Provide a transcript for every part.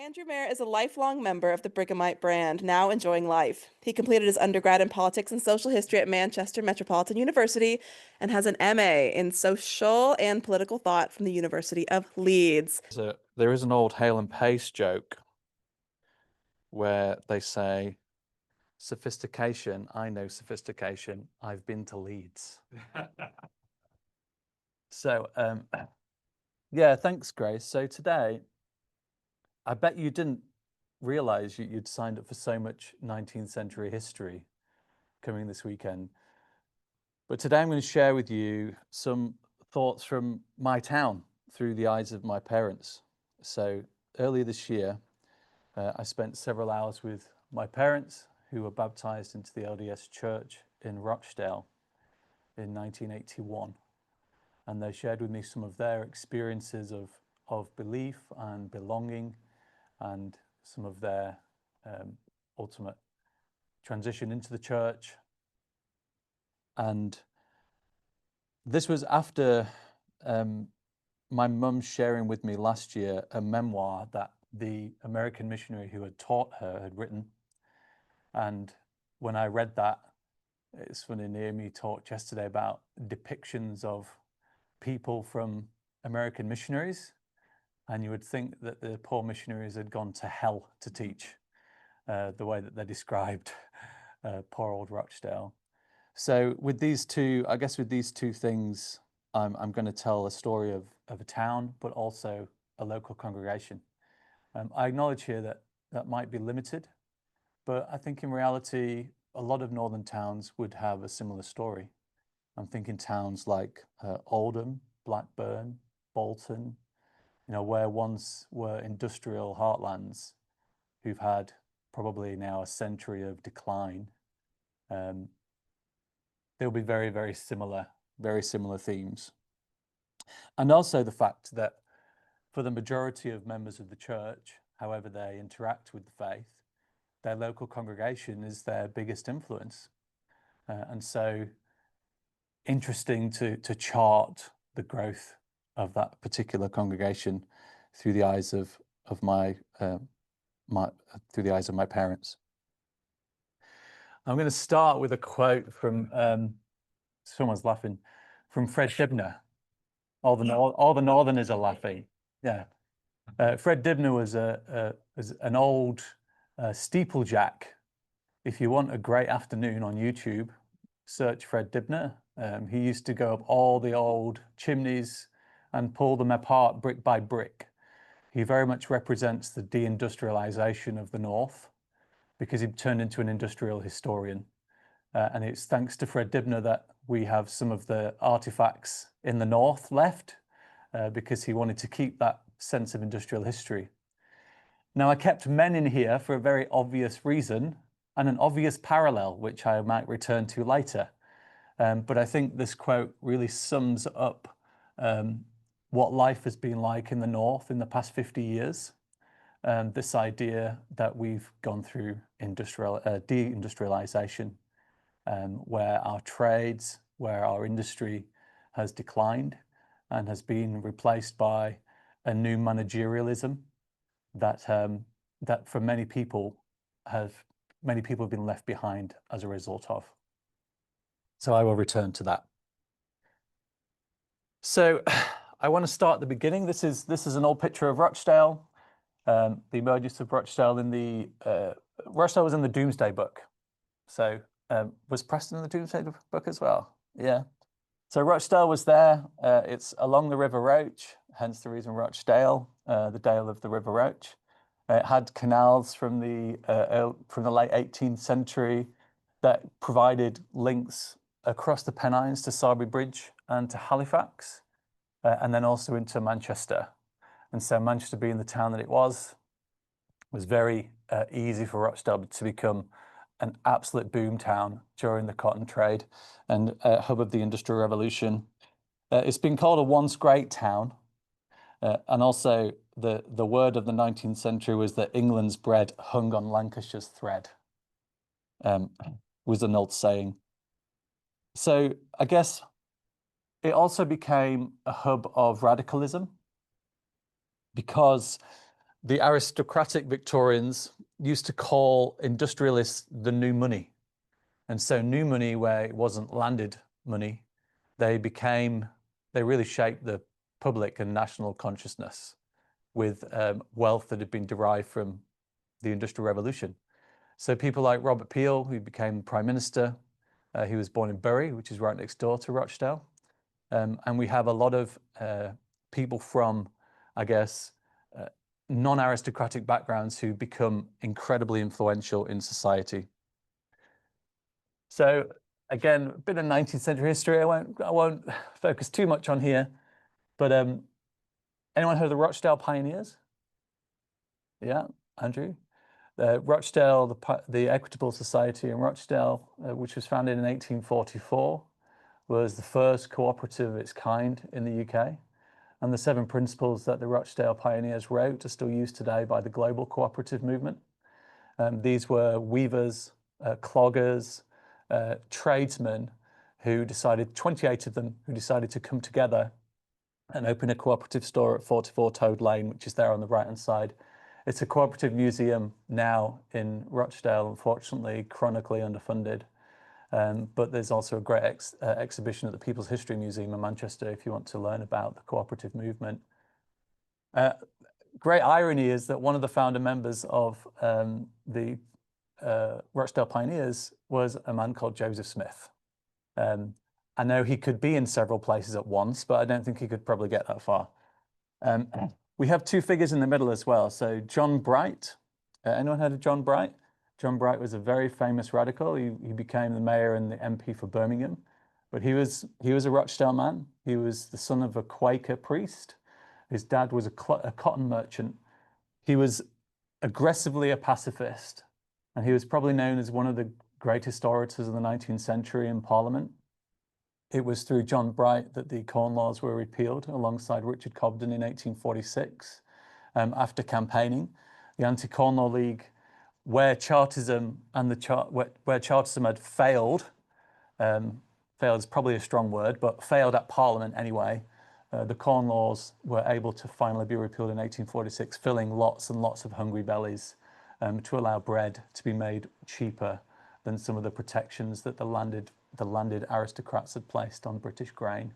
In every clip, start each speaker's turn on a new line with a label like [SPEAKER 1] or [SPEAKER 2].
[SPEAKER 1] Andrew Mayer is a lifelong member of the Brighamite brand, now enjoying life. He completed his undergrad in politics and social history at Manchester Metropolitan University and has an MA in social and political thought from the University of Leeds.
[SPEAKER 2] So there is an old Hale and Pace joke where they say, sophistication, I know sophistication, I've been to Leeds. So, yeah, thanks, Grace. So today, I bet you didn't realize you'd signed up for so much 19th century history coming this weekend. But today I'm going to share with you some thoughts from my town through the eyes of my parents. So earlier this year, I spent several hours with my parents who were baptized into the LDS Church in Rochdale in 1981. And they shared with me some of their experiences of belief and belonging and some of their ultimate transition into the church. And this was after my mum sharing with me last year a memoir that the American missionary who had taught her had written. And when I read that, it's funny, Naomi talked yesterday about depictions of people from American missionaries, and you would think that the poor missionaries had gone to hell to teach, the way that they described poor old Rochdale. So with these two, I guess with these two things, I'm going to tell a story of a town, but also a local congregation. I acknowledge here that that might be limited, but I think in reality, a lot of northern towns would have a similar story. I'm thinking towns like Oldham, Blackburn, Bolton, where once were industrial heartlands who've had probably now a century of decline. There'll be very, very similar themes. And also the fact that for the majority of members of the church, however they interact with the faith, their local congregation is their biggest influence. And so interesting to chart the growth of that particular congregation through the eyes of my parents. I'm going to start with a quote from someone's laughing, from Fred Dibner. All the Northerners are laughing. Yeah, Fred Dibner was an old steeplejack. If you want a great afternoon on YouTube, search Fred Dibner. He used to go up all the old chimneys and pull them apart brick by brick. He very much represents the deindustrialization of the North because he turned into an industrial historian. And it's thanks to Fred Dibner that we have some of the artifacts in the North left, because he wanted to keep that sense of industrial history. Now, I kept men in here for a very obvious reason and an obvious parallel, which I might return to later. But I think this quote really sums up what life has been like in the North in the past 50 years. This idea that we've gone through deindustrialization, where our trades, where our industry has declined and has been replaced by a new managerialism that for many people have been left behind as a result of. So I will return to that. So I want to start at the beginning. This is an old picture of Rochdale. The emergence of Rochdale Rochdale was in the Domesday Book. So was Preston in the Domesday Book as well? Yeah. So Rochdale was there. It's along the River Roach, hence the reason Rochdale, the Dale of the River Roach. It had canals from the late 18th century that provided links across the Pennines to Sarbury Bridge and to Halifax, and then also into Manchester. And so Manchester, being the town that it was very easy for Rochdale to become an absolute boom town during the cotton trade and hub of the Industrial Revolution. It's been called a once great town. And also the word of the 19th century was that England's bread hung on Lancashire's thread, was an old saying. So I guess it also became a hub of radicalism because the aristocratic Victorians used to call industrialists the new money. And so new money, where it wasn't landed money, they really shaped the public and national consciousness with wealth that had been derived from the Industrial Revolution. So people like Robert Peel, who became Prime Minister, he was born in Bury, which is right next door to Rochdale. And we have a lot of people from, I guess, non-aristocratic backgrounds who become incredibly influential in society. So again, a bit of 19th century history. I won't focus too much on here, but anyone heard of the Rochdale Pioneers? Yeah, Andrew. Rochdale, the Equitable Society in Rochdale, which was founded in 1844, was the first cooperative of its kind in the UK. And the 7 principles that the Rochdale Pioneers wrote are still used today by the global cooperative movement. These were weavers, cloggers, tradesmen who decided, 28 of them, who decided to come together and open a cooperative store at 44 Toad Lane, which is there on the right-hand side. It's a cooperative museum now in Rochdale, unfortunately, chronically underfunded. But there's also a great exhibition at the People's History Museum in Manchester if you want to learn about the cooperative movement. Great irony is that one of the founder members of the Rochdale Pioneers was a man called Joseph Smith. I know he could be in several places at once, but I don't think he could probably get that far. We have 2 figures in the middle as well. So John Bright, anyone heard of John Bright? John Bright was a very famous radical. He became the mayor and the MP for Birmingham, but he was a Rochdale man. He was the son of a Quaker priest. His dad was a cotton merchant. He was aggressively a pacifist, and he was probably known as one of the greatest orators of the 19th century in Parliament. It was through John Bright that the Corn Laws were repealed alongside Richard Cobden in 1846. After campaigning, the Anti-Corn Law League, where Chartism and where Chartism had failed is probably a strong word, but failed at Parliament anyway, the Corn Laws were able to finally be repealed in 1846, filling lots and lots of hungry bellies to allow bread to be made cheaper than some of the protections that the landed aristocrats had placed on British grain.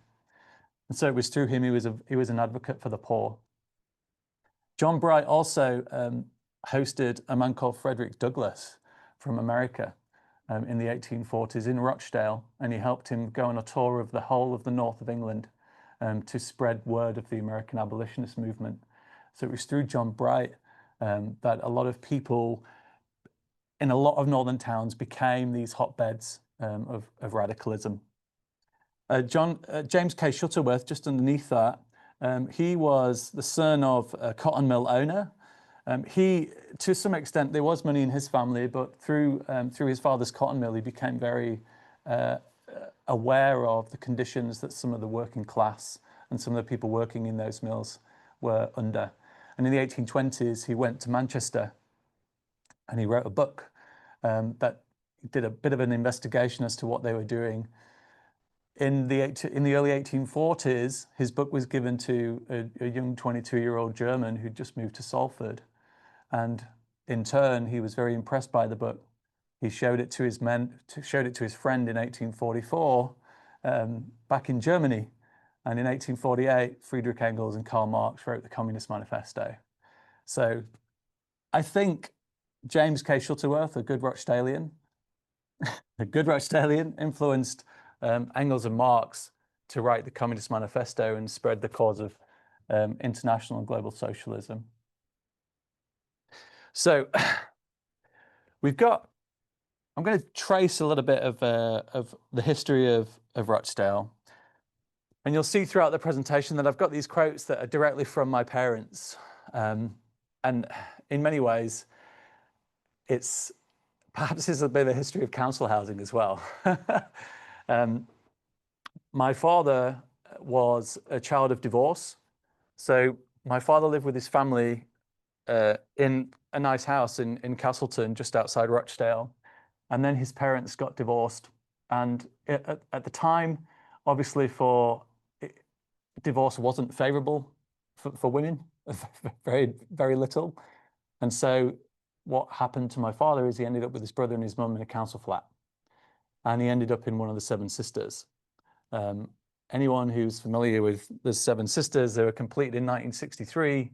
[SPEAKER 2] And so it was through him he was an advocate for the poor. John Bright also hosted a man called Frederick Douglass from America in the 1840s in Rochdale, and he helped him go on a tour of the whole of the north of England to spread word of the American abolitionist movement. So it was through John Bright that a lot of people in a lot of northern towns became these hotbeds of radicalism. James K. Shuttleworth, just underneath that, he was the son of a cotton mill owner. To some extent, there was money in his family, but through his father's cotton mill, he became very aware of the conditions that some of the working class and some of the people working in those mills were under. And in the 1820s, he went to Manchester and he wrote a book that did a bit of an investigation as to what they were doing. In the early 1840s, his book was given to a young 22-year-old German who'd just moved to Salford. And in turn, he was very impressed by the book. He showed it to his friend in 1844 back in Germany. And in 1848, Friedrich Engels and Karl Marx wrote the Communist Manifesto. So I think James K. Shuttleworth, a good Rochdalian, influenced Engels and Marx to write the Communist Manifesto and spread the cause of international and global socialism. So I'm going to trace a little bit of the history of Rochdale. And you'll see throughout the presentation that I've got these quotes that are directly from my parents. And in many ways, perhaps it's a bit of a history of council housing as well. My father was a child of divorce. So my father lived with his family in a nice house in Castleton, just outside Rochdale. And then his parents got divorced. And at the time, obviously divorce wasn't favorable for women. very, very little. And so what happened to my father is he ended up with his brother and his mum in a council flat. And he ended up in one of the Seven Sisters. Anyone who's familiar with the Seven Sisters, they were completed in 1963.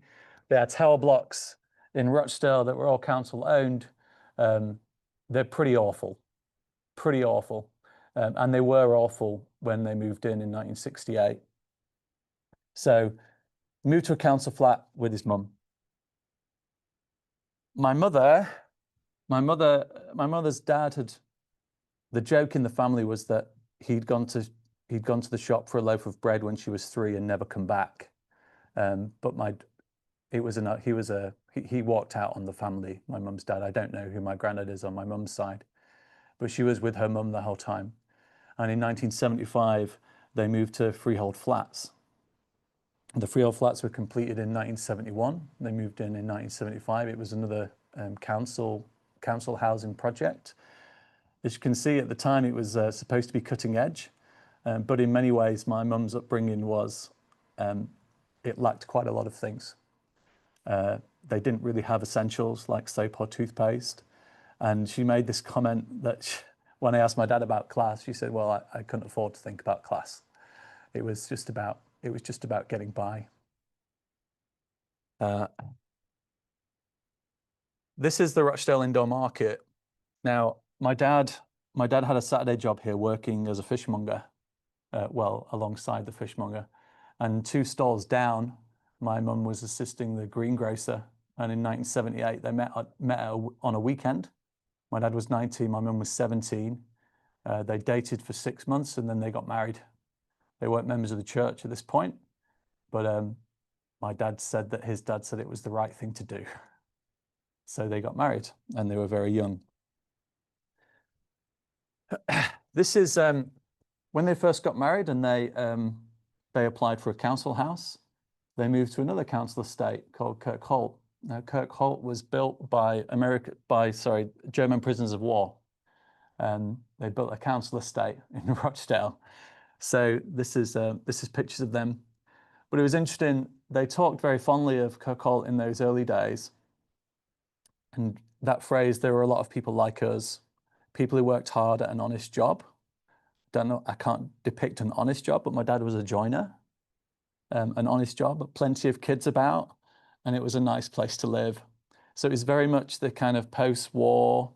[SPEAKER 2] They had tower blocks in Rochdale that were all council owned. They're pretty awful, pretty awful. And they were awful when they moved in 1968. So moved to a council flat with his mum. My mother's dad had, the joke in the family was that he'd gone to the shop for a loaf of bread when she was 3 and never come back. But he walked out on the family, my mum's dad. I don't know who my granddad is on my mum's side, but she was with her mum the whole time. And in 1975, they moved to freehold flats. The freehold flats were completed in 1971. They moved in 1975. It was another council housing project. As you can see, at the time, it was supposed to be cutting edge. But in many ways, my mum's upbringing was, it lacked quite a lot of things. They didn't really have essentials like soap or toothpaste. And she made this comment that when I asked my dad about class, she said, well, I couldn't afford to think about class. It was just about getting by. This is the Rochdale Indoor Market. Now, my dad had a Saturday job here working as a fishmonger, alongside the fishmonger. And 2 stalls down, my mum was assisting the greengrocer. And in 1978, they met on a weekend. My dad was 19, my mum was 17. They dated for 6 months and then they got married. They weren't members of the church at this point, but my dad said that his dad said it was the right thing to do. So they got married and they were very young. This is when they first got married and they applied for a council house. They moved to another council estate called Kirkholt. Now, Kirkholt was built by German prisoners of war. They built a council estate in Rochdale. So this is pictures of them. But it was interesting. They talked very fondly of Kirkholt in those early days. And that phrase, there were a lot of people like us, people who worked hard at an honest job. Don't know, I can't depict an honest job, but my dad was a joiner. An honest job, plenty of kids about, and it was a nice place to live. So it was very much the kind of post-war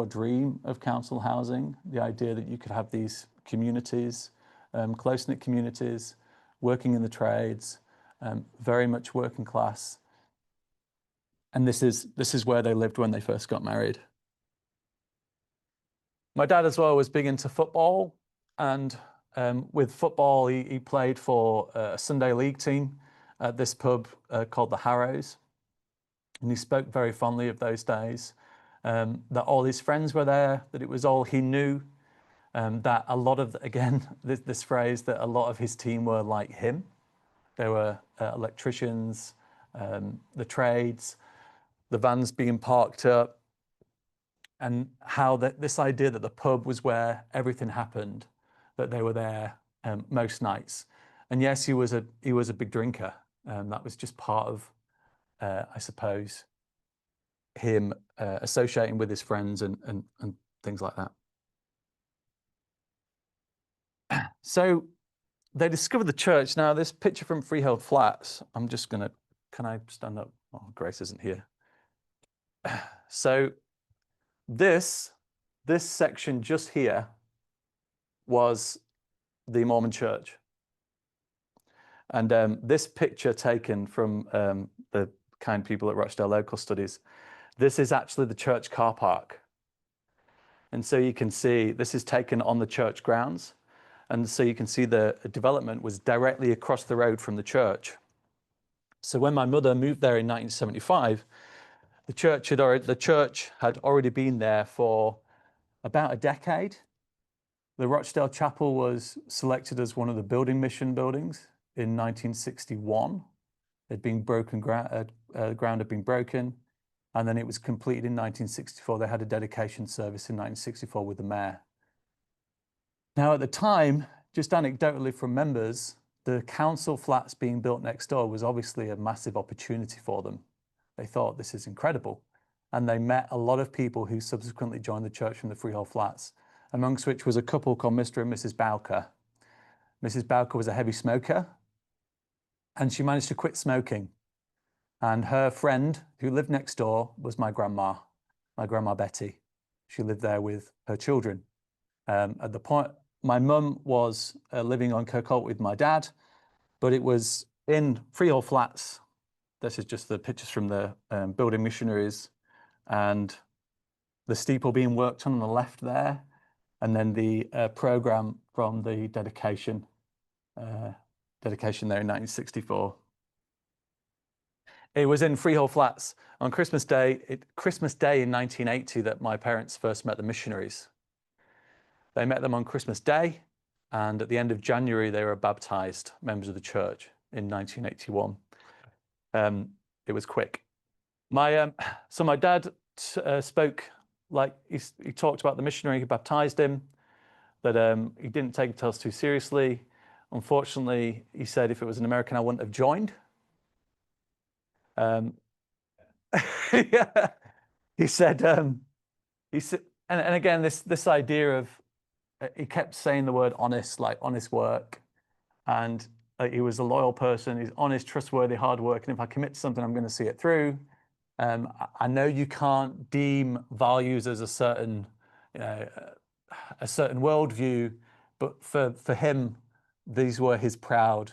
[SPEAKER 2] dream of council housing, the idea that you could have these communities, close-knit communities, working in the trades, very much working class. And this is where they lived when they first got married. My dad as well was big into football, and with football, he played for a Sunday league team at this pub called the Harrows. And he spoke very fondly of those days, that all his friends were there, that it was all he knew, that a lot of, again, this phrase, that a lot of his team were like him. There were electricians, the trades, the vans being parked up, and how this idea that the pub was where everything happened, that they were there most nights. And yes, he was a big drinker. That was just part of, I suppose, him associating with his friends and things like that. So they discovered the church. Now, this picture from Freehold Flats, I'm just gonna, can I stand up? Oh, Grace isn't here. So this section just here was the Mormon church. And this picture taken from the kind people at Rochdale Local Studies, this is actually the church car park. And so you can see this is taken on the church grounds. And so you can see the development was directly across the road from the church. So when my mother moved there in 1975, the church had already been there for about a decade. The Rochdale Chapel was selected as one of the building mission buildings in 1961. It had been broken, ground had been broken, and then it was completed in 1964. They had a dedication service in 1964 with the mayor. Now, at the time, just anecdotally from members, the council flats being built next door was obviously a massive opportunity for them. They thought, this is incredible. And they met a lot of people who subsequently joined the church from the freehold flats, amongst which was a couple called Mr. and Mrs. Bowker. Mrs. Bowker was a heavy smoker, and she managed to quit smoking. And her friend who lived next door was my grandma Betty. She lived there with her children. At the point, my mum was living on Kirkholt with my dad, but it was in freehold flats. This is just the pictures from the building missionaries, and the steeple being worked on the left there, and then the program from the dedication there in 1964. It was in freehold flats on Christmas Day in 1980 that my parents first met the missionaries. They met them on Christmas Day, and at the end of January, they were baptized members of the church in 1981. It was quick. So my dad spoke, like he talked about the missionary who baptized him, that he didn't take us too seriously. Unfortunately, he said if it was an American, I wouldn't have joined. Yeah, he said, and again, this idea of, he kept saying the word honest, like honest work. And he was a loyal person. He's honest, trustworthy, hardworking. If I commit to something, I'm going to see it through. I know you can't deem values as a certain worldview, but for him, these were his proud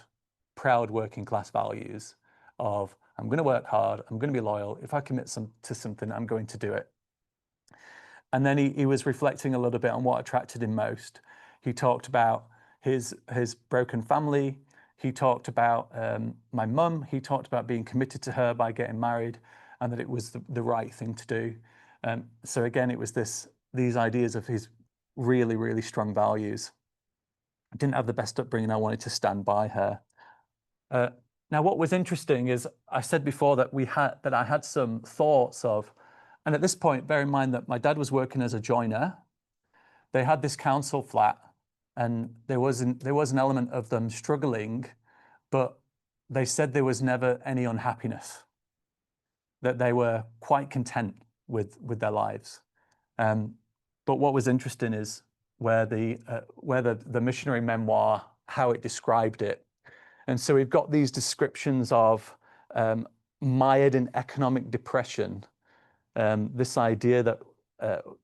[SPEAKER 2] working class values of, I'm going to work hard, I'm going to be loyal. If I commit to something, I'm going to do it. And then he was reflecting a little bit on what attracted him most. He talked about his broken family. He talked about my mum. He talked about being committed to her by getting married, and that it was the right thing to do. So again, it was these ideas of his really, really strong values. I didn't have the best upbringing. I wanted to stand by her. Now, what was interesting is I said before that I had some thoughts of, and at this point, bear in mind that my dad was working as a joiner. They had this council flat, and there was an element of them struggling, but they said there was never any unhappiness, that they were quite content with their lives. But what was interesting is where the missionary memoir, how it described it. And so we've got these descriptions of mired in economic depression, this idea that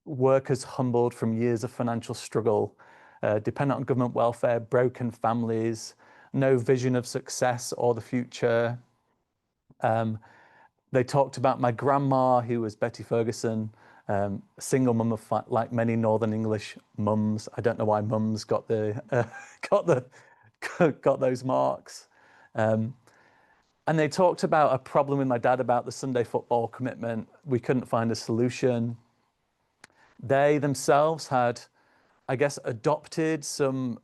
[SPEAKER 2] workers humbled from years of financial struggle, dependent on government welfare, broken families, no vision of success or the future. They talked about my grandma, who was Betty Ferguson, a single mum of five, like many Northern English mums. I don't know why mums got got those marks. And they talked about a problem with my dad about the Sunday football commitment. We couldn't find a solution. They themselves had, I guess, adopted some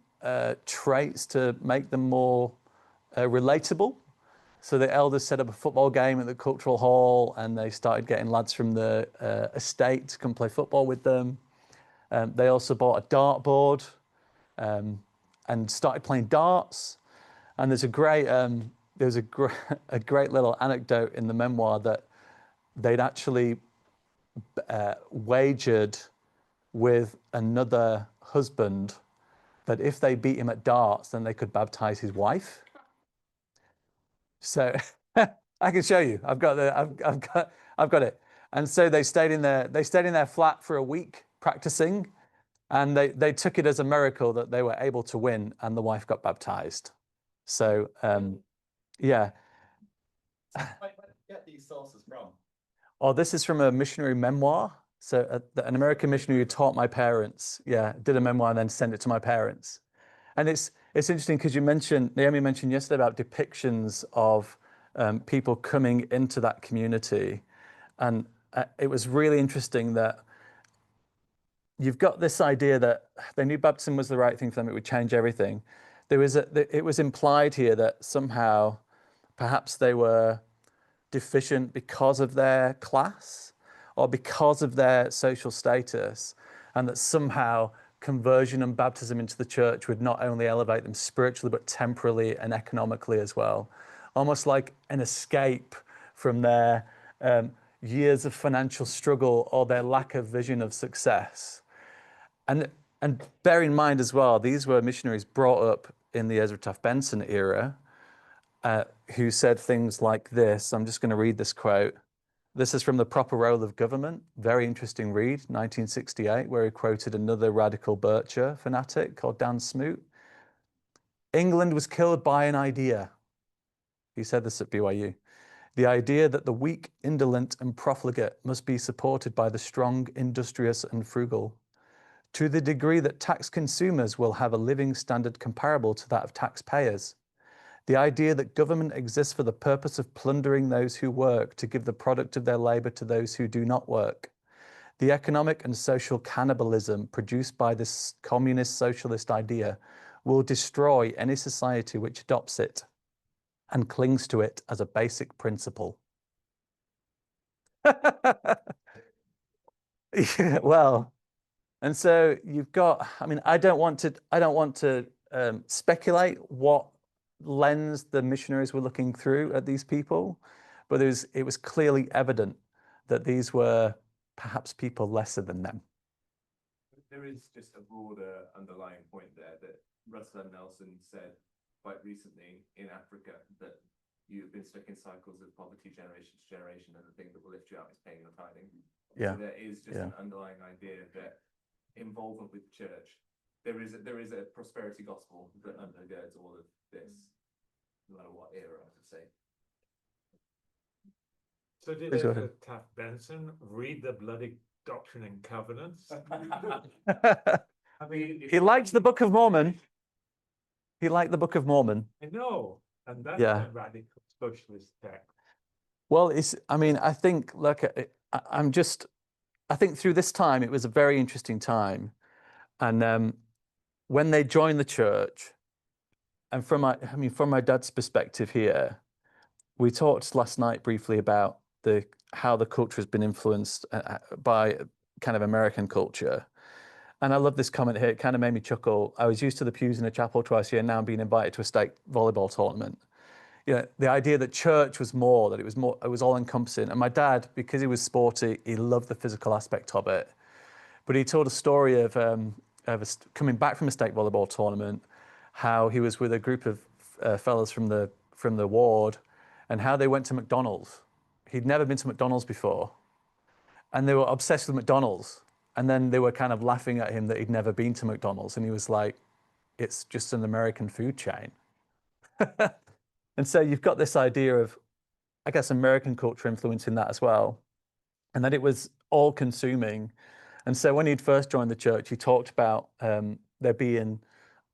[SPEAKER 2] traits to make them more relatable. So the elders set up a football game at the cultural hall, and they started getting lads from the estate to come play football with them. They also bought a dartboard and started playing darts. And there's a great little anecdote in the memoir that they'd actually wagered with another husband that if they beat him at darts, then they could baptize his wife. So I can show you. I've got it. And so they stayed in their flat for a week practicing, and they took it as a miracle that they were able to win, and the wife got baptized. So yeah.
[SPEAKER 3] Where did you get these sources from?
[SPEAKER 2] Oh, this is from a missionary memoir. So an American missionary who taught my parents, did a memoir and then sent it to my parents. And it's interesting because Naomi mentioned yesterday about depictions of people coming into that community. And it was really interesting that you've got this idea that they knew baptism was the right thing for them, it would change everything. It was implied here that somehow perhaps they were deficient because of their class or because of their social status, and that somehow conversion and baptism into the church would not only elevate them spiritually, but temporally and economically as well. Almost like an escape from their years of financial struggle or their lack of vision of success. And bear in mind as well, these were missionaries brought up in the Ezra Taft Benson era, who said things like this. I'm just going to read this quote. This is from The Proper Role of Government. Very interesting read, 1968, where he quoted another radical Bircher fanatic called Dan Smoot. England was killed by an idea. He said this at BYU. The idea that the weak, indolent, and profligate must be supported by the strong, industrious, and frugal. To the degree that tax consumers will have a living standard comparable to that of taxpayers. The idea that government exists for the purpose of plundering those who work to give the product of their labor to those who do not work. The economic and social cannibalism produced by this communist socialist idea will destroy any society which adopts it and clings to it as a basic principle. Yeah, well, and so you've got, I mean, I don't want to speculate what lens the missionaries were looking through at these people, but it was clearly evident that these were perhaps people lesser than them.
[SPEAKER 3] There is just a broader underlying point there that Russell M. Nelson said quite recently in Africa, that you've been stuck in cycles of poverty generation to generation, and the thing that will lift you out is paying your tithing.
[SPEAKER 2] Yeah.
[SPEAKER 3] So there is just an underlying idea that involvement with the church, there is a prosperity gospel that undergirds all of this, no matter what era, I would say.
[SPEAKER 4] So did
[SPEAKER 2] Please go ahead.
[SPEAKER 4] Taft Benson read the bloody Doctrine and Covenants? I mean,
[SPEAKER 2] He liked the Book of Mormon. He liked the Book of Mormon.
[SPEAKER 4] I know, and that's
[SPEAKER 2] Yeah.
[SPEAKER 4] a radical socialist text.
[SPEAKER 2] Well, I mean, I think, look, I think through this time, it was a very interesting time. And when they joined the church, and from my dad's perspective here, we talked last night briefly about how the culture has been influenced by kind of American culture. And I love this comment here. It kind of made me chuckle. I was used to the pews in a chapel twice a year. Now I'm being invited to a state volleyball tournament. You know, the idea that church was more, that it was all encompassing. And my dad, because he was sporty, he loved the physical aspect of it. But he told a story of coming back from a state volleyball tournament, how he was with a group of fellas from the ward, and how they went to McDonald's. He'd never been to McDonald's before, and they were obsessed with McDonald's. And then they were kind of laughing at him that he'd never been to McDonald's, and he was like, "It's just an American food chain." And so you've got this idea of, I guess, American culture influencing that as well, and that it was all-consuming. And so when he'd first joined the church, he talked about there being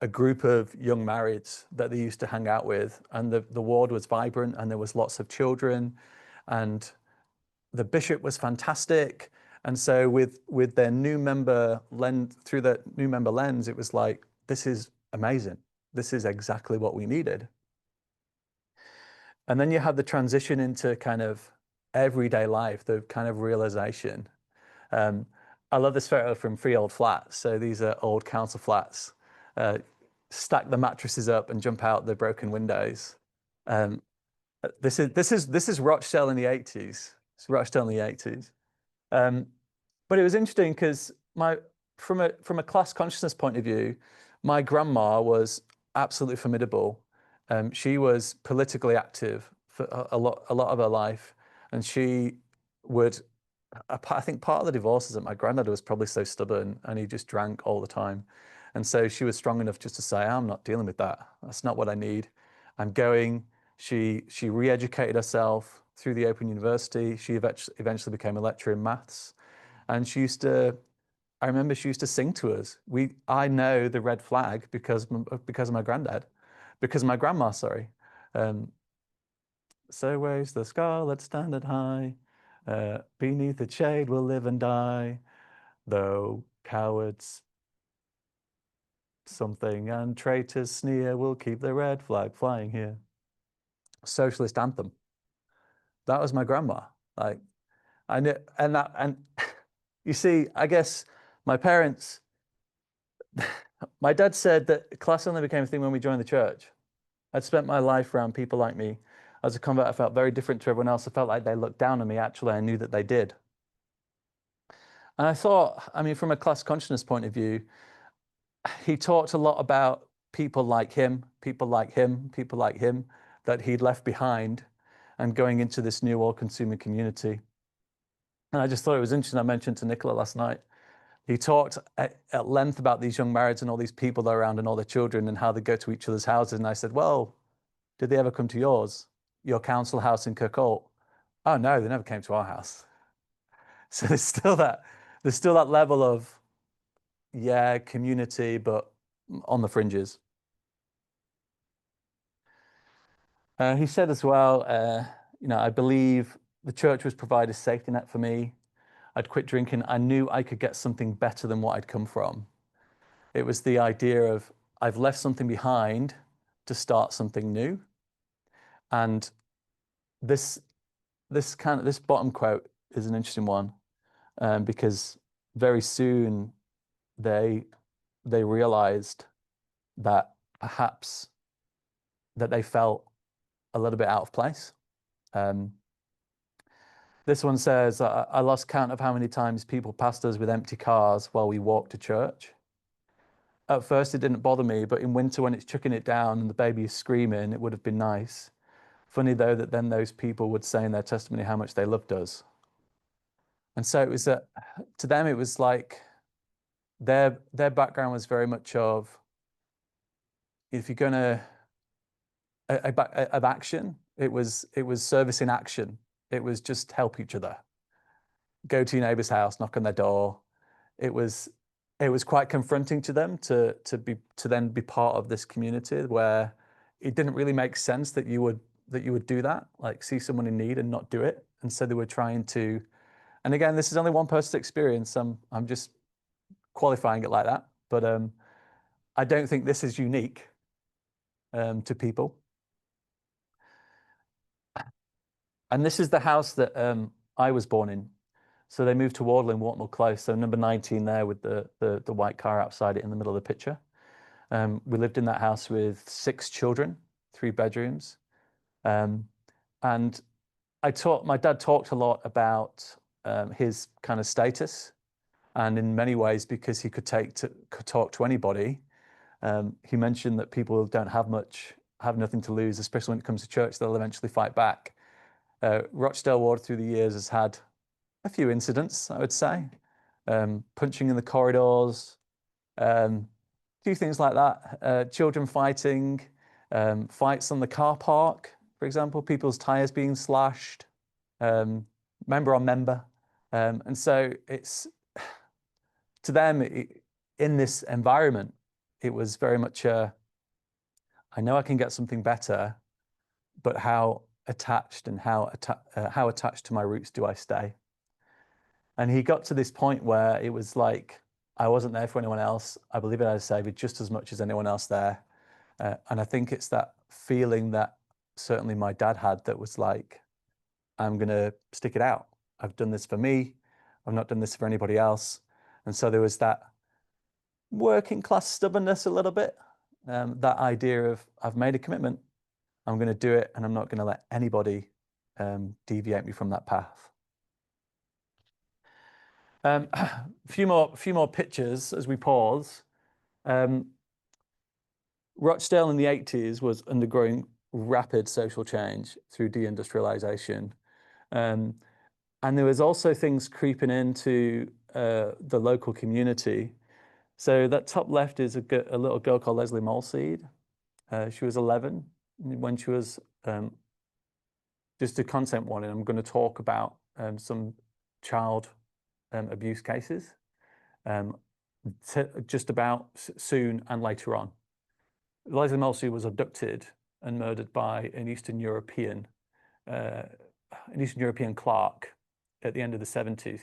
[SPEAKER 2] a group of young marrieds that they used to hang out with, and the ward was vibrant, and there was lots of children, and the bishop was fantastic. And so with their new member lens, through the new member lens, it was like, this is amazing. This is exactly what we needed. And then you have the transition into kind of everyday life, the kind of realization. I love this photo from Freehold Flats. So these are old council flats. Stack the mattresses up and jump out the broken windows. This is Rochdale in the 80s. It's Rochdale in the 80s. But it was interesting because from a class consciousness point of view, my grandma was absolutely formidable. She was politically active for a lot of her life, and she would. I think part of the divorce is that my granddad was probably so stubborn, and he just drank all the time, and so she was strong enough just to say, "I'm not dealing with that. That's not what I need. I'm going." She re-educated herself through the Open University. She eventually became a lecturer in maths, and I remember she used to sing to us. I know the red flag because of my granddad, because of my grandma, sorry. So waves the scarlet standard high, beneath its shade we'll live and die, though cowards something and traitors sneer, we'll keep the red flag flying here. Socialist anthem. That was my grandma. Like, I knew, and you see, I guess my parents, my dad said that class only became a thing when we joined the church. I'd spent my life around people like me. As a convert, I felt very different to everyone else. I felt like they looked down on me. Actually, I knew that they did. And I thought, I mean, from a class consciousness point of view, he talked a lot about people like him, people like him, people like him that he'd left behind and going into this new all-consuming community. And I just thought it was interesting. I mentioned to Nicola last night, he talked at length about these young marrieds and all these people that are around and all their children and how they go to each other's houses. And I said, well, did they ever come to yours? Your council house in Kirkholt? Oh no, they never came to our house. So there's still that level of, yeah, community, but on the fringes. He said as well, I believe the church was provided a safety net for me. I'd quit drinking. I knew I could get something better than what I'd come from. It was the idea of I've left something behind to start something new. And this bottom quote is an interesting one, because very soon they realized that perhaps that they felt a little bit out of place. This one says, I lost count of how many times people passed us with empty cars while we walked to church. At first, it didn't bother me, but in winter when it's chucking it down and the baby is screaming, it would have been nice. Funny though that then those people would say in their testimony how much they loved us. And so it was to them, it was like their background was very much of, if you're gonna of action, it was service in action. It was just help each other. Go to your neighbor's house, knock on their door. It was quite confronting to them to then be part of this community where it didn't really make sense that you would do that, like see someone in need and not do it. And so they were trying to, and again, this is only one person's experience. I'm just qualifying it like that, but I don't think this is unique to people. And this is the house that I was born in. So they moved to Wardle in Wharton Close. So number 19 there with the white car outside it in the middle of the picture. We lived in that house with 6 children, 3 bedrooms. And my dad talked a lot about his kind of status. And in many ways, because he could talk to anybody, he mentioned that people don't have nothing to lose, especially when it comes to church, they'll eventually fight back. Rochdale Ward through the years has had a few incidents, I would say. Punching in the corridors, a few things like that. Children fighting, fights on the car park, for example, people's tires being slashed, member on member. And so it's, to them, in this environment, it was very much I know I can get something better, but how attached and how attached to my roots do I stay? And he got to this point where it was like, I wasn't there for anyone else. I believe I had a Savior just as much as anyone else there. And I think it's that feeling that certainly my dad had that was like, I'm going to stick it out. I've done this for me. I've not done this for anybody else. And so there was that working class stubbornness a little bit, that idea of I've made a commitment, I'm going to do it, and I'm not going to let anybody deviate me from that path. A few more pictures as we pause. Rochdale in the 80s was undergoing rapid social change through deindustrialization. And there was also things creeping into the local community. So that top left is a little girl called Leslie Molseed. She was 11 when she was, just a content warning, I'm going to talk about some child abuse cases just about soon and later on. Leslie Molseed was abducted and murdered by an Eastern European clerk at the end of the 70s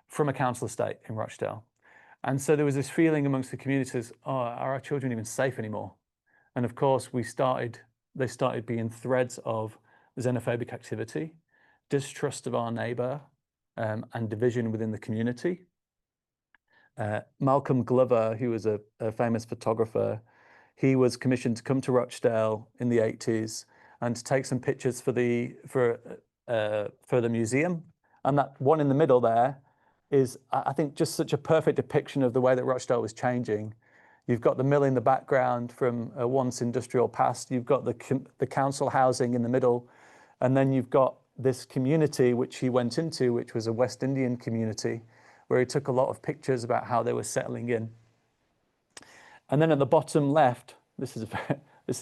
[SPEAKER 2] from a council estate in Rochdale. And so there was this feeling amongst the communities, oh, are our children even safe anymore? And of course, they started being threads of xenophobic activity, distrust of our neighbor, and division within the community. Malcolm Glover, who was a famous photographer, he was commissioned to come to Rochdale in the 80s and to take some pictures for the museum. And that one in the middle there is, I think, just such a perfect depiction of the way that Rochdale was changing. You've got the mill in the background from a once industrial past. You've got the council housing in the middle. And then you've got this community which he went into, which was a West Indian community, where he took a lot of pictures about how they were settling in. And then at the bottom left, this is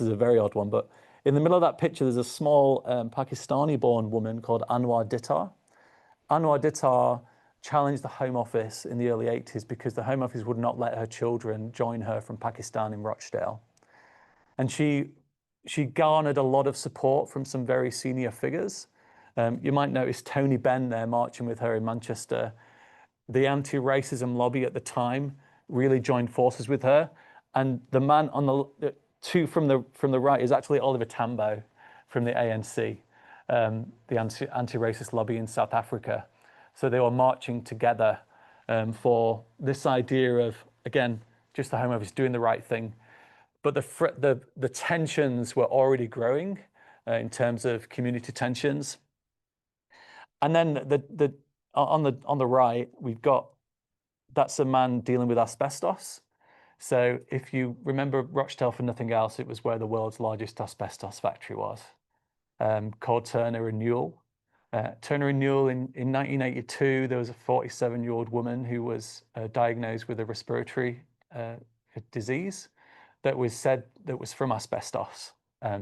[SPEAKER 2] a very odd one, but in the middle of that picture, there's a small Pakistani-born woman called Anwar Dittar. Anwar Dittar challenged the Home Office in the early 80s because the Home Office would not let her children join her from Pakistan in Rochdale. And she garnered a lot of support from some very senior figures. You might notice Tony Benn there marching with her in Manchester. The anti-racism lobby at the time really joined forces with her. And the man on the two from the right is actually Oliver Tambo from the ANC, the anti-racist lobby in South Africa. So they were marching together for this idea of, again, just the Home Office doing the right thing. But the tensions were already growing in terms of community tensions. And then on the right, that's a man dealing with asbestos. So if you remember Rochdale for nothing else, it was where the world's largest asbestos factory was, called Turner and Newell. Turner and Newell in 1982, there was a 47-year-old woman who was diagnosed with a respiratory disease that was from asbestos.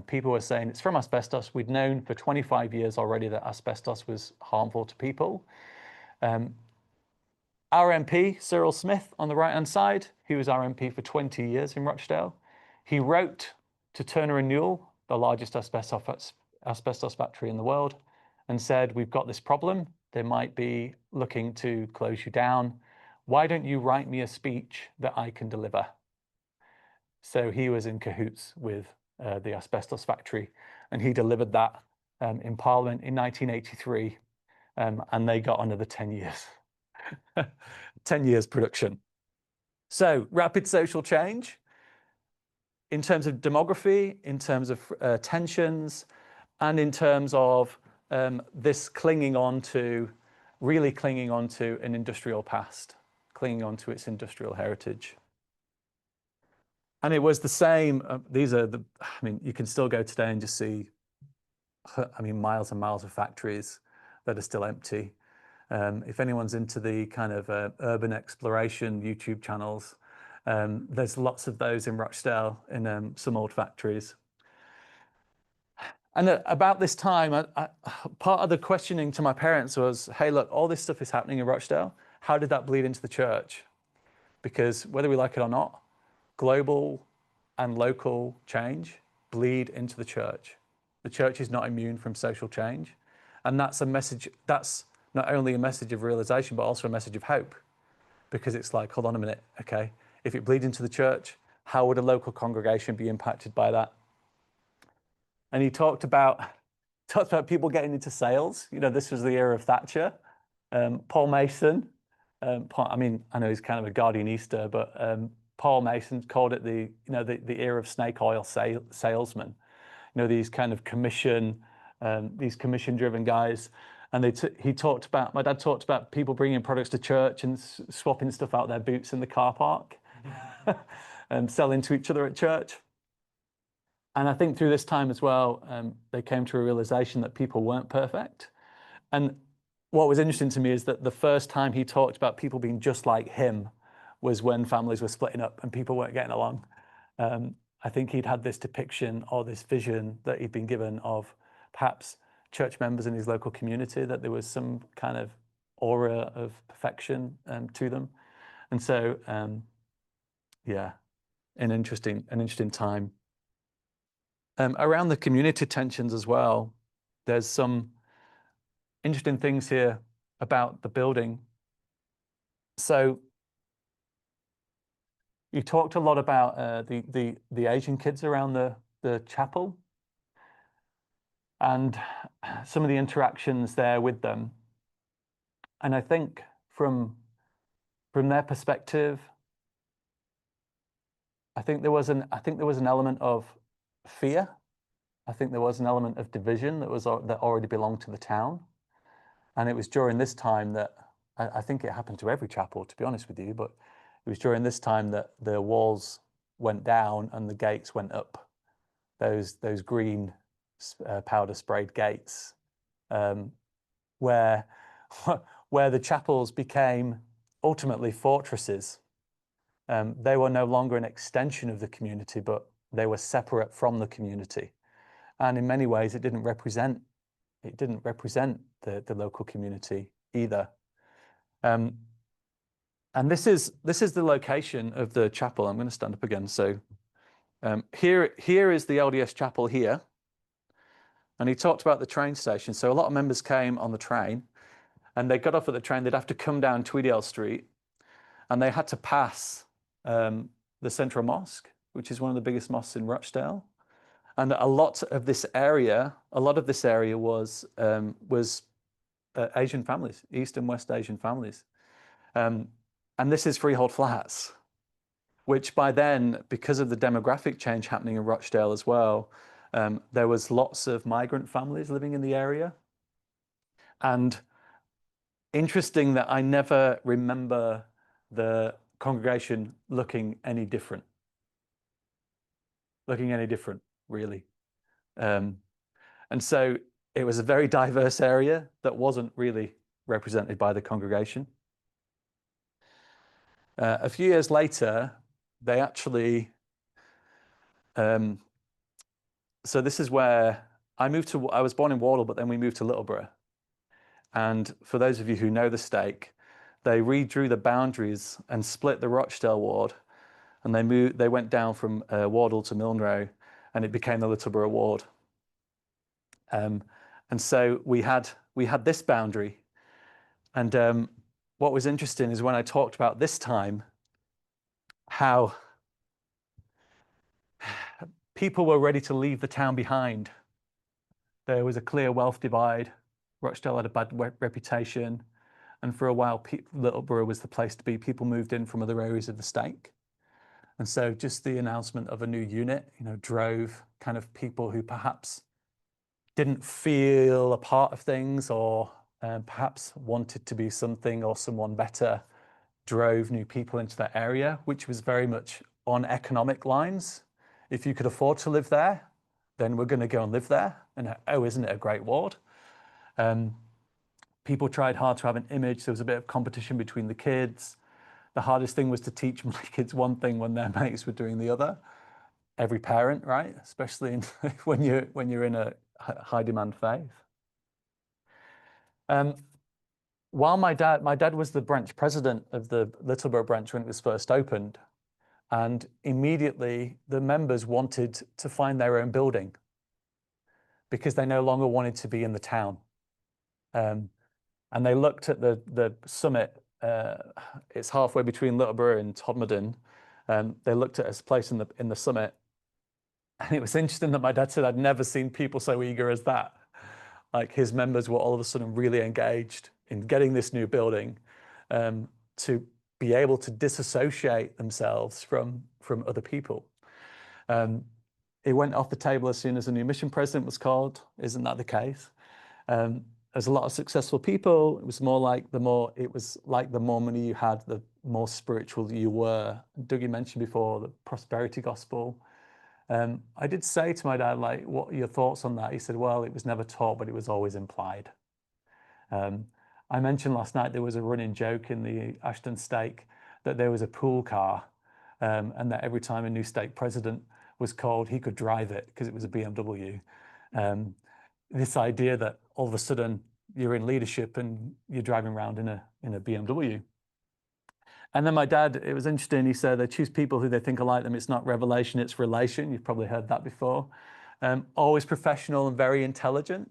[SPEAKER 2] People were saying it's from asbestos. We'd known for 25 years already that asbestos was harmful to people. Our MP, Cyril Smith, on the right-hand side, he was our MP for 20 years in Rochdale. He wrote to Turner and Newell, the largest asbestos factory in the world, and said, we've got this problem. They might be looking to close you down. Why don't you write me a speech that I can deliver? So he was in cahoots with the asbestos factory, and he delivered that in Parliament in 1983, and they got another 10 years. 10 years production. So rapid social change in terms of demography, in terms of tensions, and in terms of this really clinging on to an industrial past, clinging on to its industrial heritage. And it was the same, you can still go today and just see, miles and miles of factories that are still empty. If anyone's into the kind of urban exploration YouTube channels, there's lots of those in Rochdale in some old factories. And about this time, part of the questioning to my parents was, hey, look, all this stuff is happening in Rochdale. How did that bleed into the church? Because whether we like it or not, global and local change bleed into the church. The church is not immune from social change. And that's a message, that's not only a message of realization, but also a message of hope. Because it's like, hold on a minute, okay, if it bleeds into the church, how would a local congregation be impacted by that? And he talked about people getting into sales. This was the era of Thatcher. Paul Mason, I know he's kind of a Guardian Easter, but Paul Mason called it the era of snake oil salesmen. These kind of these commission-driven guys. And my dad talked about people bringing products to church and swapping stuff out their boots in the car park and selling to each other at church. And I think through this time as well, they came to a realization that people weren't perfect. And what was interesting to me is that the first time he talked about people being just like him was when families were splitting up and people weren't getting along. I think he'd had this depiction or this vision that he'd been given of perhaps church members in his local community, that there was some kind of aura of perfection to them. And so, an interesting time. Around the community tensions as well, there's some interesting things here about the building. So you talked a lot about the Asian kids around the chapel and some of the interactions there with them. And I think from from their perspective, I think there was an element of fear. I think there was an element of division that already belonged to the town. And it was during this time that I think it happened to every chapel, to be honest with you, but it was during this time that the walls went down and the gates went up. Those green powder sprayed gates, where the chapels became ultimately fortresses. They were no longer an extension of the community, but they were separate from the community. And in many ways, it didn't represent the local community either. And this is the location of the chapel. I'm going to stand up again. So here is the LDS chapel here. And he talked about the train station. So a lot of members came on the train, and they got off at the train. They'd have to come down Tweedale Street, and they had to pass the Central Mosque, which is one of the biggest mosques in Rochdale. And a lot of this area was Asian families, East and West Asian families. And this is freehold flats, which by then, because of the demographic change happening in Rochdale as well, there was lots of migrant families living in the area. And interesting that I never remember the congregation looking any different, really. And so it was a very diverse area that wasn't really represented by the congregation. A few years later, they actually, so this is where I was born in Wardle, but then we moved to Littleborough. And for those of you who know the stake, they redrew the boundaries and split the Rochdale Ward, and they went down from Wardle to Milnrow, and it became the Littleborough Ward. And so we had this boundary. And what was interesting is when I talked about this time, how people were ready to leave the town behind. There was a clear wealth divide. Rochdale had a bad reputation. And for a while, Littleborough was the place to be. People moved in from other areas of the stake. And so just the announcement of a new unit, drove kind of people who perhaps didn't feel a part of things, or perhaps wanted to be something or someone better, drove new people into that area, which was very much on economic lines. If you could afford to live there, then we're going to go and live there. And oh, isn't it a great ward? People tried hard to have an image. There was a bit of competition between the kids. The hardest thing was to teach my kids one thing when their mates were doing the other. Every parent, right? Especially when you're in a high demand faith. While my dad was the branch president of the Littleborough branch when it was first opened, and immediately the members wanted to find their own building because they no longer wanted to be in the town. And they looked at the summit. It's halfway between Littleborough and Todmorden. They looked at a place in the summit, and it was interesting that my dad said, I'd never seen people so eager as that. Like, his members were all of a sudden really engaged in getting this new building, to be able to disassociate themselves from other people. It went off the table as soon as a new mission president was called. Isn't that the case? There's a lot of successful people. It was like the more money you had, the more spiritual you were. Dougie mentioned before the prosperity gospel. I did say to my dad, like, what are your thoughts on that? He said, well, it was never taught, but it was always implied. I mentioned last night there was a running joke in the Ashton stake that there was a pool car, and that every time a new stake president was called, he could drive it because it was a BMW. This idea that all of a sudden you're in leadership and you're driving around in a BMW. And then my dad, it was interesting, he said they choose people who they think are like them. It's not revelation, it's relation. You've probably heard that before. Always professional and very intelligent.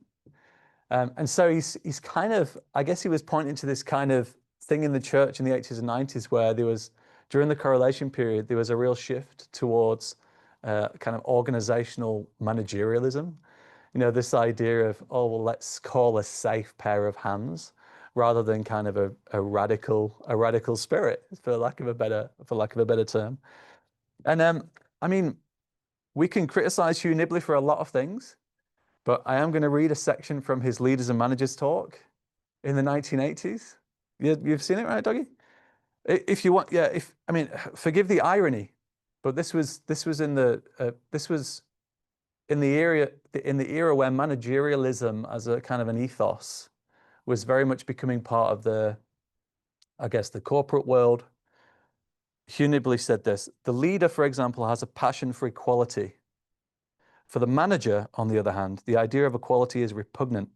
[SPEAKER 2] And so he's kind of, I guess he was pointing to this kind of thing in the church in the 80s and 90s where there was, during the correlation period, there was a real shift towards kind of organizational managerialism. This idea of, oh, well, let's call a safe pair of hands, rather than kind of a radical spirit, for lack of a better term. And I mean, we can criticize Hugh Nibley for a lot of things, but I am going to read a section from his Leaders and Managers talk in the 1980s. You've seen it, right, Dougie? If you want, yeah. I mean, forgive the irony, but this was in the era where managerialism as a kind of an ethos was very much becoming part of the corporate world. Hugh Nibley said this: the leader, for example, has a passion for equality. For the manager, on the other hand, the idea of equality is repugnant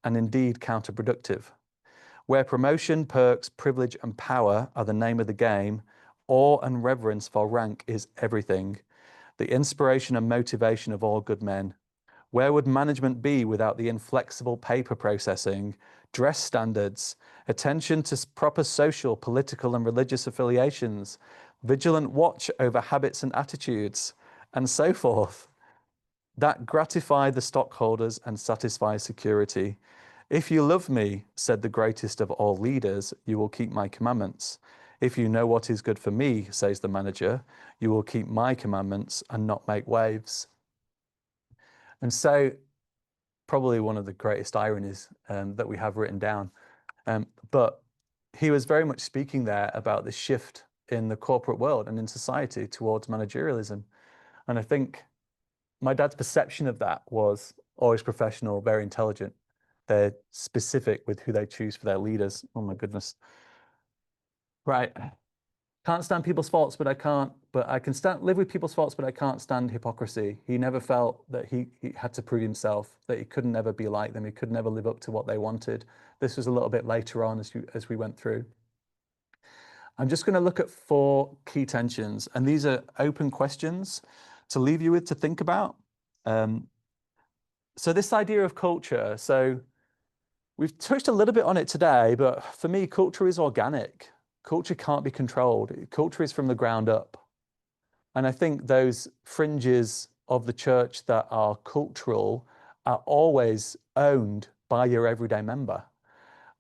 [SPEAKER 2] and indeed counterproductive. Where promotion, perks, privilege, and power are the name of the game, awe and reverence for rank is everything, the inspiration and motivation of all good men. Where would management be without the inflexible paper processing, dress standards, attention to proper social, political, and religious affiliations, vigilant watch over habits and attitudes, and so forth, that gratify the stockholders and satisfy security? If you love me, said the greatest of all leaders, you will keep my commandments. If you know what is good for me, says the manager, you will keep my commandments and not make waves. And so, probably one of the greatest ironies that we have written down. But he was very much speaking there about the shift in the corporate world and in society towards managerialism. And I think my dad's perception of that was always professional, very intelligent. They're specific with who they choose for their leaders. Oh my goodness. Right. Can't stand people's faults, but I can live with people's faults, but I can't stand hypocrisy. He never felt that he had to prove himself, that he could never be like them. He could never live up to what they wanted. This was a little bit later on as we went through. I'm just going to look at 4 key tensions, and these are open questions to leave you with to think about. So this idea of culture, so we've touched a little bit on it today, but for me, culture is organic. Culture can't be controlled. Culture is from the ground up. And I think those fringes of the church that are cultural are always owned by your everyday member.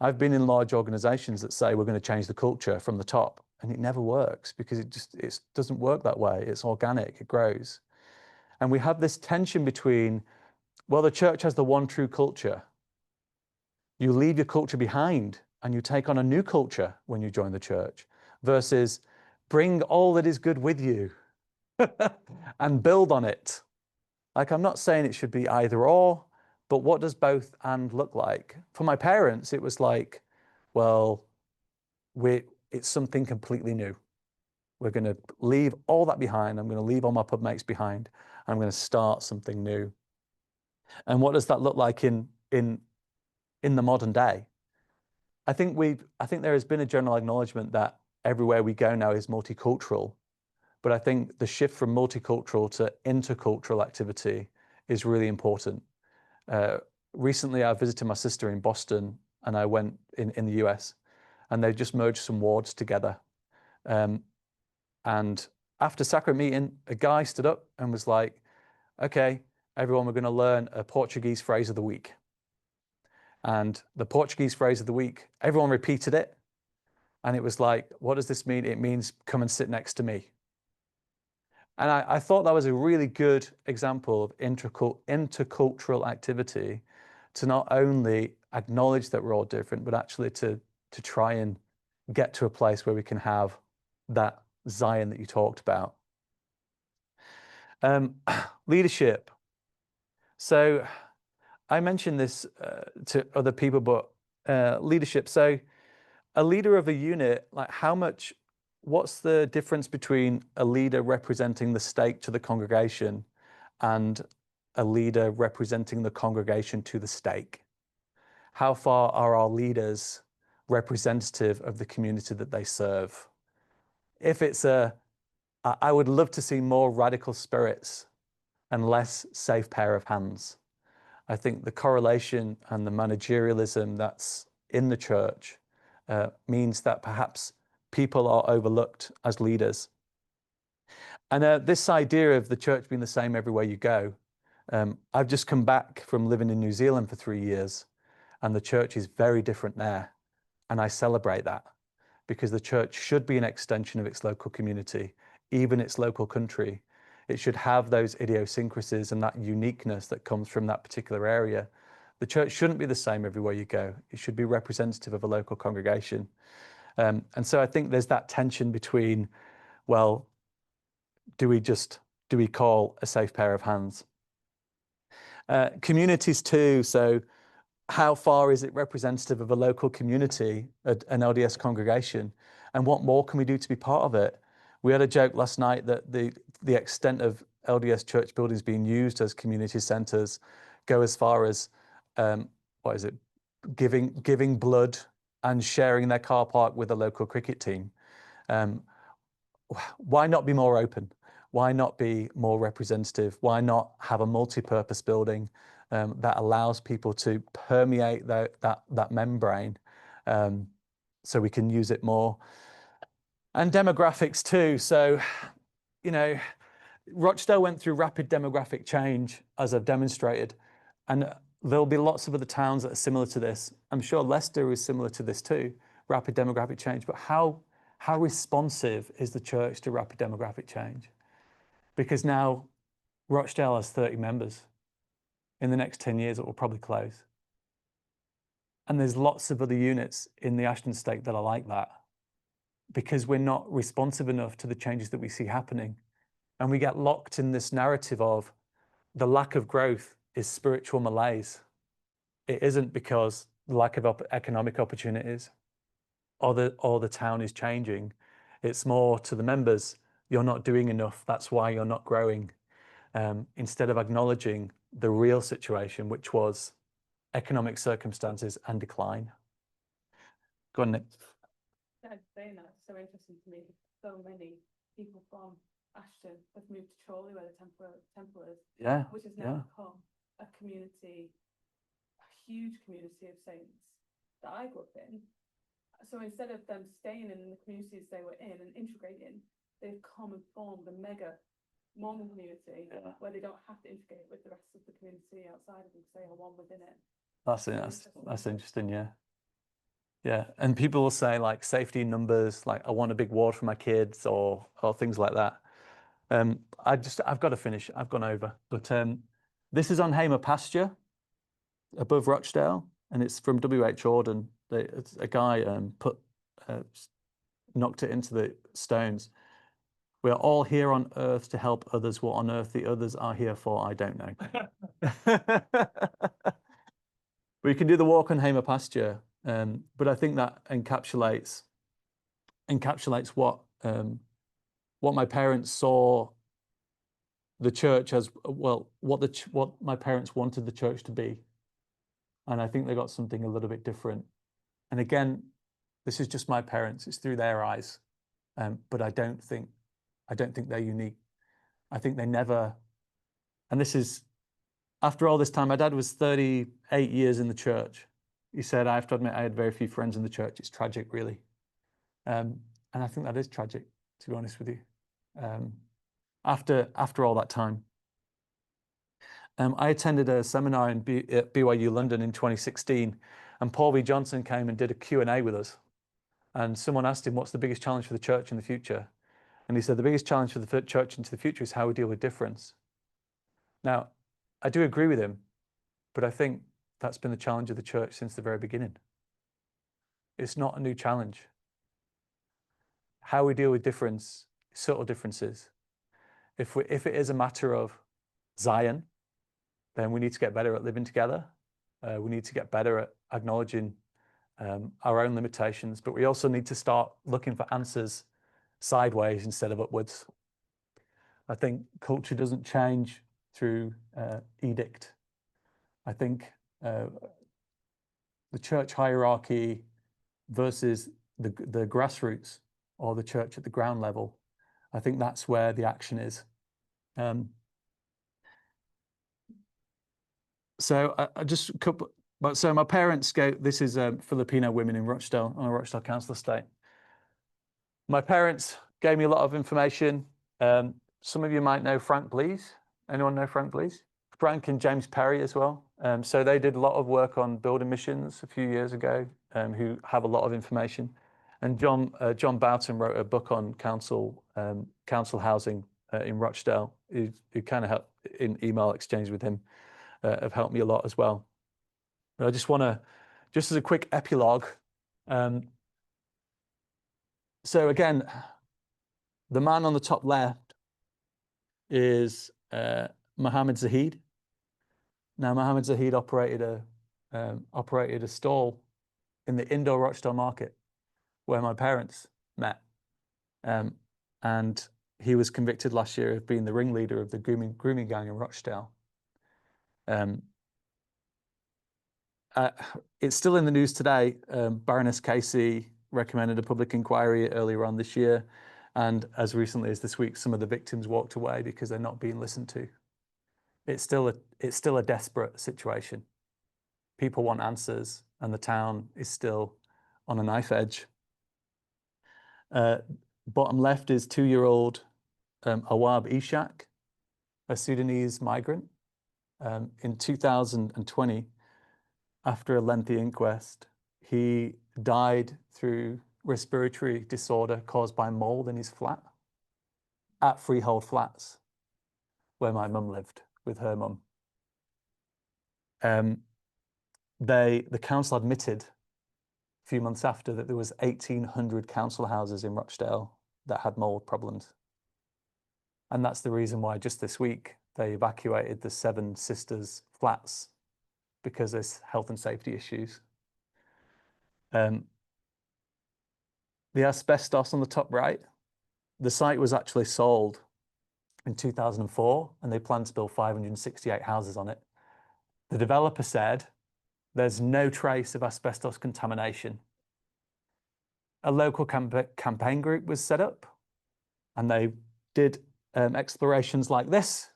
[SPEAKER 2] I've been in large organizations that say we're going to change the culture from the top, and it never works because it doesn't work that way. It's organic, it grows. And we have this tension between, well, the church has the one true culture. You leave your culture behind and you take on a new culture when you join the church, versus bring all that is good with you and build on it. Like, I'm not saying it should be either or, but what does both and look like? For my parents, it was like, well, it's something completely new. We're going to leave all that behind. I'm going to leave all my pub mates behind. And I'm going to start something new. And what does that look like in the modern day? I think there has been a general acknowledgement that everywhere we go now is multicultural. But I think the shift from multicultural to intercultural activity is really important. Recently, I visited my sister in Boston, and I went in the US, and they just merged some wards together. And after sacrament meeting, a guy stood up and was like, okay, everyone, we're going to learn a Portuguese phrase of the week. And the Portuguese phrase of the week, everyone repeated it. And it was like, what does this mean? It means come and sit next to me. And I thought that was a really good example of intercultural activity, to not only acknowledge that we're all different, but actually to try and get to a place where we can have that Zion that you talked about. Leadership. So I mentioned this to other people, but leadership. So a leader of a unit, like what's the difference between a leader representing the stake to the congregation and a leader representing the congregation to the stake? How far are our leaders representative of the community that they serve? If it's I would love to see more radical spirits and less safe pair of hands. I think the correlation and the managerialism that's in the church means that perhaps people are overlooked as leaders. And this idea of the church being the same everywhere you go, I've just come back from living in New Zealand for 3 years, and the church is very different there. And I celebrate that, because the church should be an extension of its local community, even its local country. It should have those idiosyncrasies and that uniqueness that comes from that particular area. The church shouldn't be the same everywhere you go. It should be representative of a local congregation. And so I think there's that tension between, well, do we call a safe pair of hands? Communities too. So how far is it representative of a local community, an LDS congregation? And what more can we do to be part of it? We had a joke last night that the extent of LDS church buildings being used as community centres go as far as, giving blood and sharing their car park with a local cricket team. Why not be more open? Why not be more representative? Why not have a multi-purpose building that allows people to permeate that membrane, so we can use it more? And demographics too. So, you know, Rochdale went through rapid demographic change, as I've demonstrated, and there'll be lots of other towns that are similar to this. I'm sure Leicester is similar to this too, rapid demographic change. But how responsive is the church to rapid demographic change? Because now Rochdale has 30 members. In the next 10 years, it will probably close. And there's lots of other units in the Ashton Estate that are like that, because we're not responsive enough to the changes that we see happening. And we get locked in this narrative of the lack of growth is spiritual malaise. It isn't because the lack of economic opportunities or the town is changing. It's more to the members, you're not doing enough, that's why you're not growing. Instead of acknowledging the real situation, which was economic circumstances and decline. Go on, Nick.
[SPEAKER 5] Yeah, saying that, it's so interesting to me. So many people from Ashton have moved to Chorley, where the temple is,
[SPEAKER 2] Yeah,
[SPEAKER 5] which has
[SPEAKER 2] yeah.
[SPEAKER 5] now become a community, a huge community of saints that I grew up in. So instead of them staying in the communities they were in and integrating, they've come and formed a mega Mormon community where they don't have to integrate with the rest of the community outside of them, because they are one within it.
[SPEAKER 2] That's interesting, yeah. Yeah, and people will say like safety in numbers, like I want a big ward for my kids, or things like that. I've got to finish. I've gone over, but this is on Hamer pasture, above Rochdale, and it's from W.H. Auden. A guy knocked it into the stones. We are all here on earth to help others. What on earth the others are here for, I don't know. We can do the walk on Hamer pasture, but I think that encapsulates what my parents saw the church as, well, what my parents wanted the church to be, and I think they got something a little bit different. And again, this is just my parents; it's through their eyes, but I don't think they're unique. I think they never, and this is after all this time. My dad was 38 years in the church. He said, I have to admit, I had very few friends in the church. It's tragic, really. And I think that is tragic, to be honest with you. After all that time. I attended a seminar at BYU London in 2016, and Paul V. Johnson came and did a Q&A with us. And someone asked him, what's the biggest challenge for the church in the future? And he said, the biggest challenge for the church into the future is how we deal with difference. Now, I do agree with him, but I think that's been the challenge of the church since the very beginning. It's not a new challenge. How we deal with difference, subtle differences. If it is a matter of Zion, then we need to get better at living together. We need to get better at acknowledging our own limitations, but we also need to start looking for answers sideways instead of upwards. I think culture doesn't change through edict. I think the church hierarchy versus the grassroots, or the church at the ground level, I think that's where the action is. So my parents go, this is Filipino women in Rochdale, on a Rochdale council estate. My parents gave me a lot of information. Some of you might know Frank Blees. Anyone know Frank Blees? Frank and James Perry as well. So they did a lot of work on building missions a few years ago. who have a lot of information. And John Boughton wrote a book on council housing in Rochdale, who kind of helped in email exchange with him, have helped me a lot as well. But I just want to, just as a quick epilogue, so again, the man on the top left is Mohammed Zahid. Now, Mohammed Zahid operated a stall in the indoor Rochdale market where my parents met. And he was convicted last year of being the ringleader of the grooming gang in Rochdale. It's still in the news today. Baroness Casey recommended a public inquiry earlier on this year. And as recently as this week, some of the victims walked away because they're not being listened to. It's still a desperate situation. People want answers, and the town is still on a knife edge. Bottom left is 2-year-old Awab Ishak, a Sudanese migrant. In 2020, after a lengthy inquest, he died through respiratory disorder caused by mold in his flat at Freehold Flats, where my mum lived with her mum. The council admitted a few months after that there was 1,800 council houses in Rochdale that had mold problems. And that's the reason why just this week they evacuated the 7 sisters' flats because there's health and safety issues. The asbestos on the top right, the site was actually sold in 2004 and they planned to build 568 houses on it. The developer said there's no trace of asbestos contamination. A local campaign group was set up and they did explorations like this.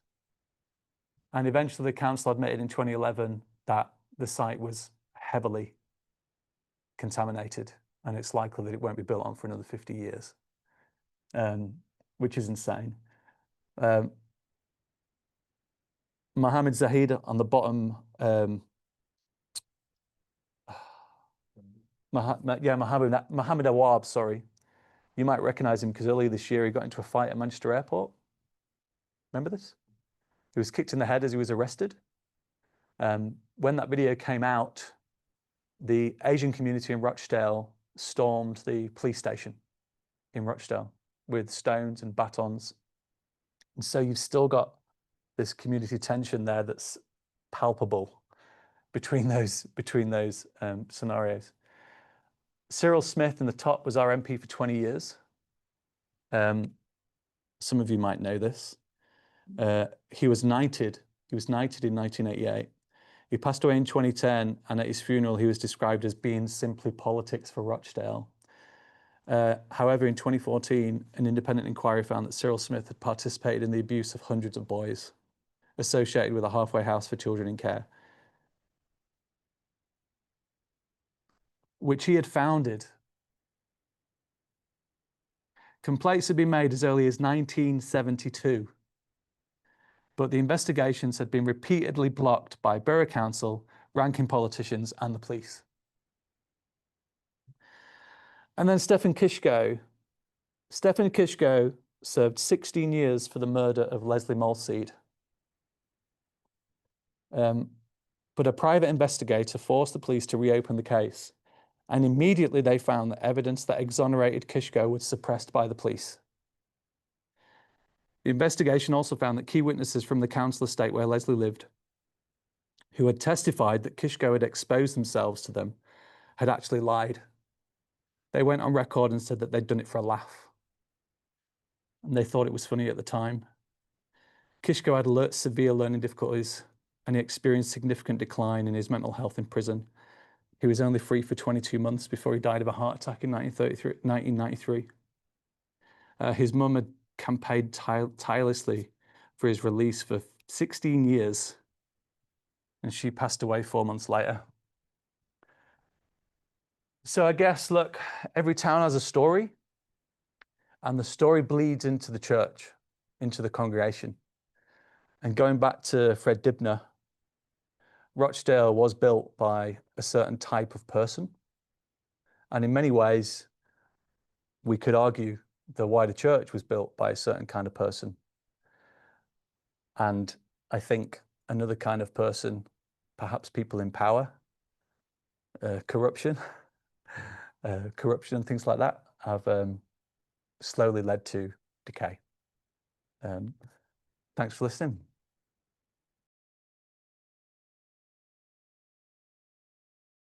[SPEAKER 2] And eventually the council admitted in 2011 that the site was heavily contaminated and it's likely that it won't be built on for another 50 years, which is insane. Mohammed Zahid on the bottom, Mohammed Awab, sorry. You might recognize him because earlier this year he got into a fight at Manchester Airport. Remember this? He was kicked in the head as he was arrested. When that video came out, the Asian community in Rochdale stormed the police station in Rochdale with stones and batons. And so you've still got this community tension there that's palpable between those scenarios. Cyril Smith in the top was our MP for 20 years. Some of you might know this. He was knighted. He was knighted in 1988. He passed away in 2010, and at his funeral, he was described as being simply politics for Rochdale. However, in 2014, an independent inquiry found that Cyril Smith had participated in the abuse of hundreds of boys associated with a halfway house for children in care, which he had founded. Complaints had been made as early as 1972, but the investigations had been repeatedly blocked by Borough Council, ranking politicians, and the police. And then Stephen Kishko. Stephen Kishko served 16 years for the murder of Leslie Molseed. But a private investigator forced the police to reopen the case, and immediately they found that evidence that exonerated Kishko was suppressed by the police. The investigation also found that key witnesses from the council estate where Leslie lived, who had testified that Kishko had exposed themselves to them, had actually lied. They went on record and said that they'd done it for a laugh. And they thought it was funny at the time. Kishko had severe learning difficulties, and he experienced significant decline in his mental health in prison. He was only free for 22 months before he died of a heart attack in 1993. His mum had campaigned tirelessly for his release for 16 years, and she passed away 4 months later. So I guess, look, every town has a story, and the story bleeds into the church, into the congregation. And going back to Fred Dibner, Rochdale was built by a certain type of person, And in many ways, we could argue the wider church was built by a certain kind of person. And I think another kind of person, perhaps people in power, corruption and things like that, have slowly led to decay. Thanks for listening.